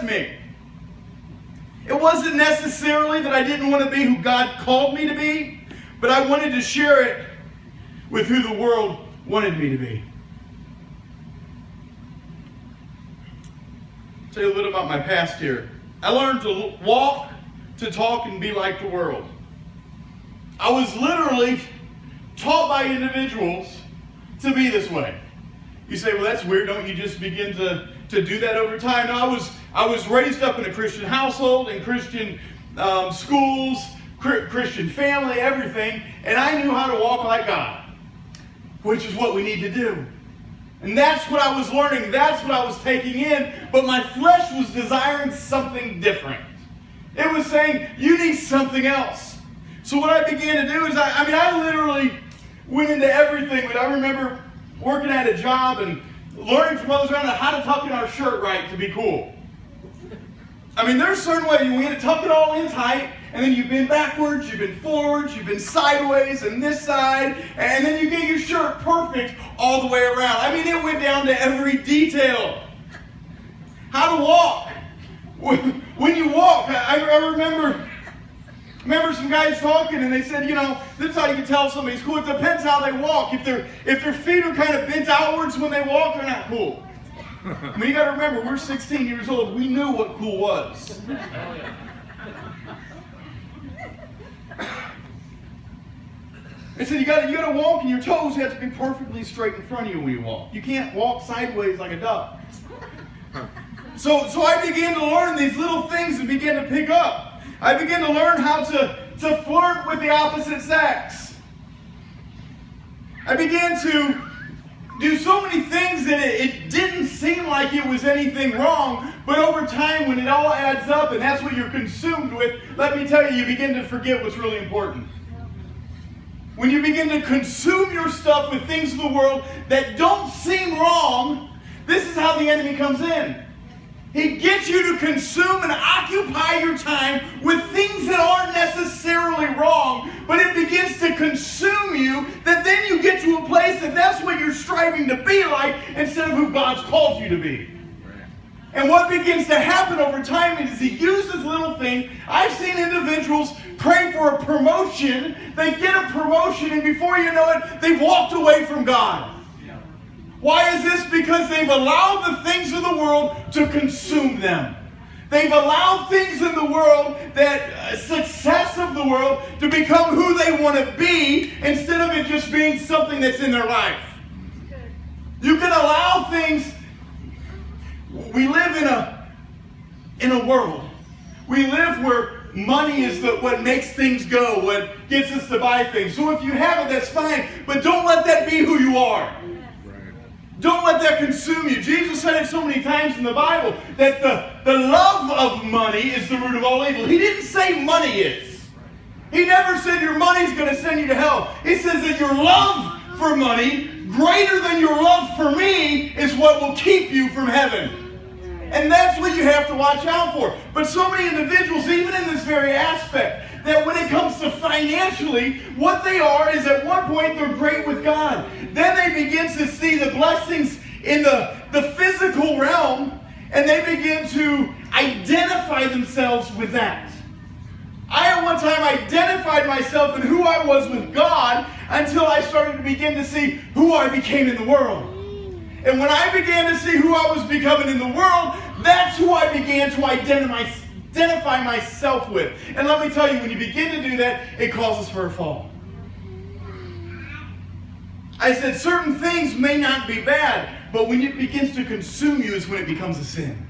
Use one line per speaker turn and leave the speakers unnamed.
blessed me. It wasn't necessarily that I didn't want to be who God called me to be, but I wanted to share it with who the world wanted me to be. I'll tell you a little about my past here. I learned to walk, to talk, and be like the world. I was literally taught by individuals to be this way. You say, well, that's weird. Don't you just begin to do that over time? No, I was raised up in a Christian household, in Christian schools, Christian family, everything, and I knew how to walk like God, which is what we need to do. And that's what I was learning. That's what I was taking in. But my flesh was desiring something different. It was saying, you need something else. So what I began to do is, I literally went into everything. But I remember working at a job and learning from others around how to tuck in our shirt right to be cool. There's certain ways you want to tuck it all in tight, and then you bend backwards, you bend forwards, you bend sideways and this side, and then you get your shirt perfect all the way around. It went down to every detail. How to walk. When you walk, I remember some guys talking, and they said, this is how you can tell somebody's cool. It depends how they walk. If their feet are kind of bent outwards when they walk, they're not cool. You got to remember, we're 16 years old. We knew what cool was. They said you got to walk, and your toes have to be perfectly straight in front of you when you walk. You can't walk sideways like a duck. So I began to learn these little things and began to pick up. I began to learn how to flirt with the opposite sex. I began to do so many things that it didn't seem like it was anything wrong, but over time when it all adds up and that's what you're consumed with, let me tell you, you begin to forget what's really important. When you begin to consume your stuff with things of the world that don't seem wrong, this is how the enemy comes in. He gets you to consume and occupy your time with things that aren't necessarily wrong, but it begins to consume you, that then you get to a place that that's what you're striving to be like instead of who God's called you to be. And what begins to happen over time is he uses little things. I've seen individuals pray for a promotion, they get a promotion, and before you know it, they've walked away from God. Why is this? Because they've allowed the things of the world to consume them. They've allowed things in the world, that success of the world, to become who they want to be instead of it just being something that's in their life. You can allow things. We live in a world. We live where money is what makes things go, what gets us to buy things. So if you have it, that's fine. But don't let that be who you are. Don't let that consume you. Jesus said it so many times in the Bible that the love of money is the root of all evil. He didn't say money is. He never said your money's going to send you to hell. He says that your love for money, greater than your love for me, is what will keep you from heaven. And that's what you have to watch out for. But so many individuals, even in this very aspect, that when it comes to financially, what they are is at one point they're great with God. Then they begin to see the blessings in the physical realm, and they begin to identify themselves with that. I at one time identified myself in who I was with God until I started to begin to see who I became in the world. And when I began to see who I was becoming in the world, that's who I began to identify myself with. And let me tell you, when you begin to do that, it causes for a fall. I said certain things may not be bad, but when it begins to consume you is when it becomes a sin.